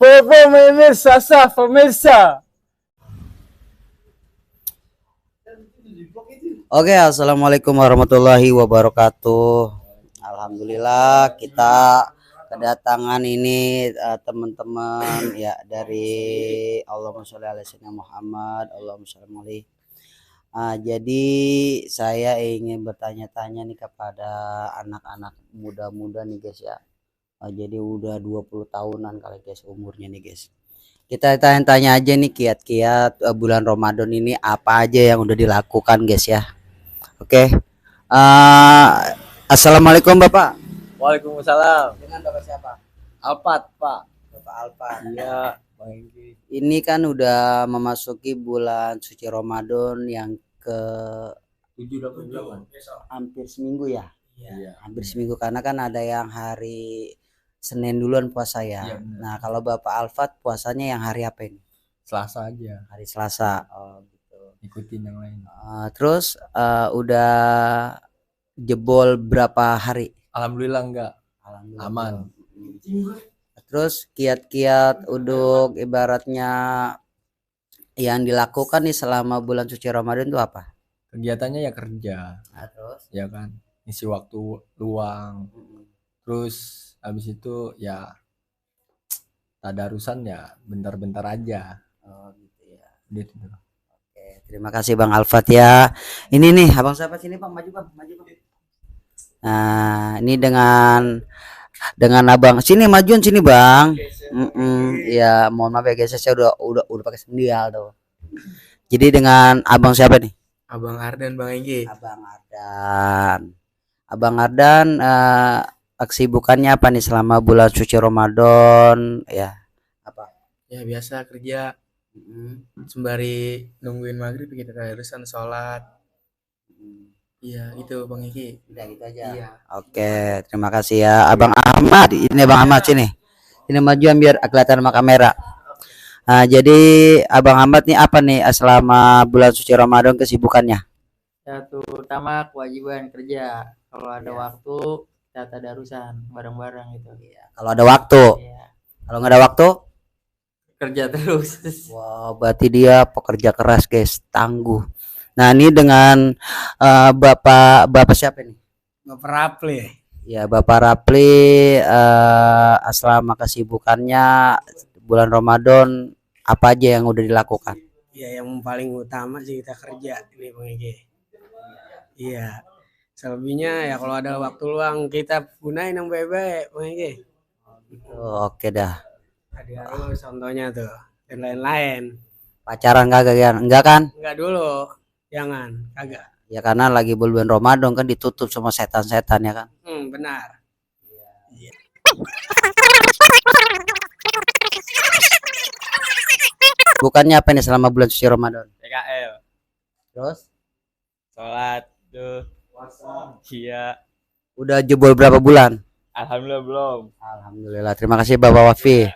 Pemirsa, sah pemirsa. Oke, assalamualaikum warahmatullahi wabarakatuh. Alhamdulillah kita kedatangan ini teman-teman ya dari Allahumma sholli ala sayyidina Muhammad, Allahumma sholli alaihi. Jadi saya ingin bertanya-tanya nih kepada anak-anak muda-muda nih guys ya. Jadi udah 20 tahunan kali guys umurnya nih guys. Kita tanya-tanya aja nih kiat-kiat bulan Ramadan ini apa aja yang udah dilakukan guys ya. Oke. Assalamualaikum Bapak. Waalaikumsalam. Dengan Bapak siapa? Alpat, Pak. Bapak Alfa. Iya, Bang Engki. Ini kan udah memasuki bulan suci Ramadan yang ke 788. hampir seminggu ya. Iya. Hampir seminggu karena kan ada yang hari Senin duluan puasa ya. Iya, benar. Nah, kalau Bapak Alfat puasanya yang hari apa ini? Selasa aja. Hari Selasa. Oh, gitu. Ikutin yang lain. Terus udah jebol berapa hari? Alhamdulillah enggak. Alhamdulillah. Aman. Terus kiat-kiat untuk ibaratnya yang dilakukan nih selama bulan suci Ramadan itu apa? Kegiatannya ya kerja, Terus ya kan. Ngisi waktu luang. Terus habis itu ya tadarusan ya bentar-bentar aja. oh gitu ya. Gitu. Oke, terima kasih Bang Alfat ya. Ini nih, abang siapa sini Bang? Maju Bang, maju Bang. Nah, ini dengan abang sini majuan sini Bang. Ya, mohon maaf ya guys, saya udah pakai sendal tuh. Jadi dengan abang siapa nih? Abang Ardan, Bang Engki. Abang Ardan. Abang Ardan kesibukannya apa nih selama bulan suci Ramadan ya? Apa? Ya biasa kerja sembari nungguin maghrib kita terusan sholat. Iya itu Bang Engki. Udah gitu aja. Iya. Oke, terima kasih ya Abang Ahmad. Ini Abang Ahmad sini. Ini majuan biar kelihatan sama kamera. Nah, jadi Abang Ahmad nih apa nih selama bulan suci Ramadan kesibukannya? Ya terutama kewajiban kerja. Kalau ada waktu kita tadarusan bareng-bareng gitu. Kalau ada waktu. Iya. Kalau nggak ada waktu, Kerja terus. wow, berarti dia pekerja keras guys, tangguh. Nah, ini dengan Bapak siapa nih? Bapak Rapli. Ya, Bapak Rapli selama kesibukannya bulan Ramadan apa aja yang udah dilakukan? Iya yang paling utama sih kita kerja ini Bang Engki. Iya. Selebihnya ya kalau ada waktu luang kita gunain yang baik-baik Bang Engki. Oke dah. Tadi harus contohnya tuh dan lain-lain. Pacaran kagak kan? Enggak kan? Enggak dulu. Jangan, kagak. Ya karena lagi bulan Ramadan kan ditutup sama setan-setan ya kan. Benar. Bukannya apa nih selama bulan suci Ramadan? PKL. Terus Sholat tuh. Iya. udah jebol berapa bulan? Alhamdulillah belum. Alhamdulillah. Terima kasih Bapak Wafi.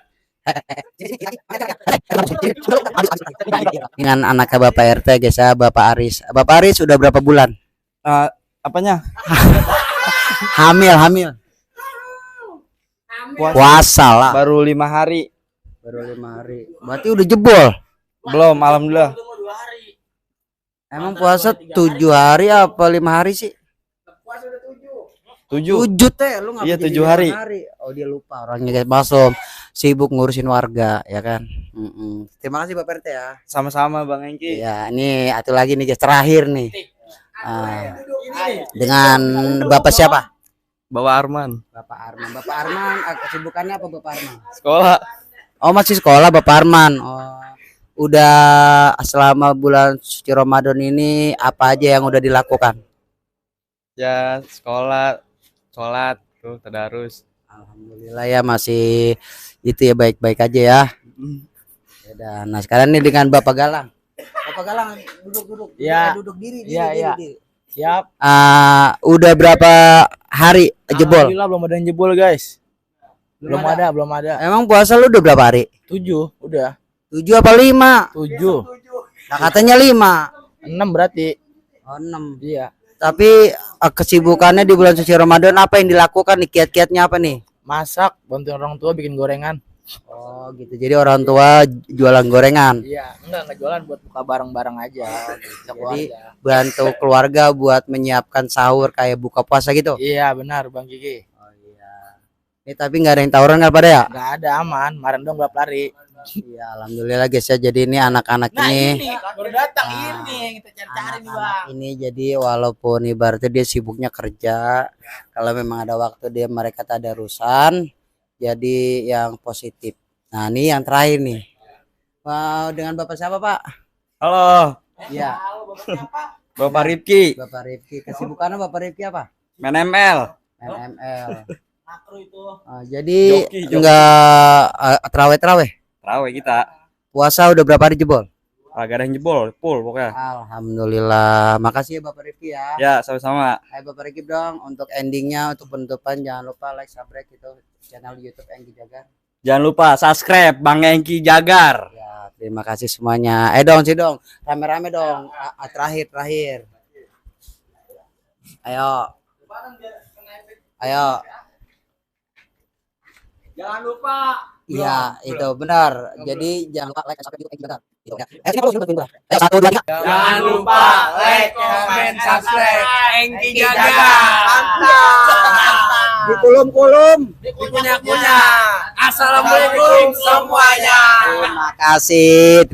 Dengan anaknya Bapak RT guys ya, Bapak Aris. Bapak Aris sudah berapa bulan? Apanya? Hamil. Puasa lah. Baru 5 hari. Baru 5 hari. Berarti udah jebol. Belum, alhamdulillah. Emang puasa 7 hari apa 5 hari sih? 7. 7 teh, lu Iya, ngapain 7 hari. Oh dia lupa orangnya guys, Basom sibuk ngurusin warga ya kan. Terima kasih Bapak RT ya. Sama-sama Bang Engki. Ya ini satu lagi nih guys, terakhir nih. Dengan Bapak siapa? Bawa Arman. Bapak Arman. Bapak Arman kesibukannya apa Bapak Arman? Sekolah. Oh masih sekolah Bapak Arman. Oh udah selama bulan suci Ramadan ini apa aja yang udah dilakukan? Ya, sekolah, sholat tuh tadarus. Alhamdulillah ya masih itu ya baik-baik aja ya. Yaudah, nah sekarang nih dengan Bapak Galang. Bapak Galang duduk. Iya. Duduk diri. Iya. Siap. Udah berapa hari jebol? Alhamdulillah belum ada yang jebol, guys. Belum ada. Emang puasa lu udah berapa hari? 7, udah. 7 apa 5? 7. Nah, katanya 5. 6 berarti. Oh, 6. Iya. Tapi kesibukannya di bulan suci Ramadan apa yang dilakukan nih? Kiat-kiatnya apa nih? Masak, bantuin orang tua bikin gorengan. Oh gitu. Jadi orang tua jualan gorengan. Iya, enggak jualan, buat buka bareng-bareng aja gitu, Jadi keluarga. bantu keluarga buat menyiapkan sahur kayak buka puasa gitu. Iya benar Bang Gigi. Oh iya. Ini tapi nggak ada yang tawuran nggak pada ya? Enggak ada, aman. Kemarin dong balap lari. Iya, alhamdulillah guys ya. Jadi ini anak-anak Nah ini, ini baru datang Nah, ini yang kita cari-cari nih anak-anak Bang. ini jadi walaupun ibaratnya dia sibuknya kerja, kalau memang ada waktu dia mereka tadarusan, jadi yang positif. Nah ini yang terakhir nih. Wow, dengan Bapak siapa Pak? Halo, Iya, Bapak Rifki, Bapak Rifki. Kesibukannya Bapak Rifki apa? main ML. NML. Makro itu. Jadi Joki. enggak terawih-terawih. Terawih kita. Puasa udah berapa hari jebol? Agak ada yang jebol, full pokoknya. Alhamdulillah. Makasih ya Bapak Rifki ya. Ya, sama-sama. Ayo Bapak Rifki dong untuk endingnya, untuk penutupan jangan lupa like, subscribe itu channel YouTube Engki Jagar. Jangan lupa subscribe Bang Engki Jagar. Ya, terima kasih semuanya. Dong sih dong, rame-rame dong. Terakhir. Ayo. Jangan lupa. Iya, itu benar. Jadi jangan lupa like, subscribe YouTube Engki Jagar. Gitu, ya. Sini, 1, 2, 3. Jangan lupa like, comment, subscribe. Engki Jaga. Di kolom-kolom. Punya. Assalamualaikum semuanya. Terima kasih.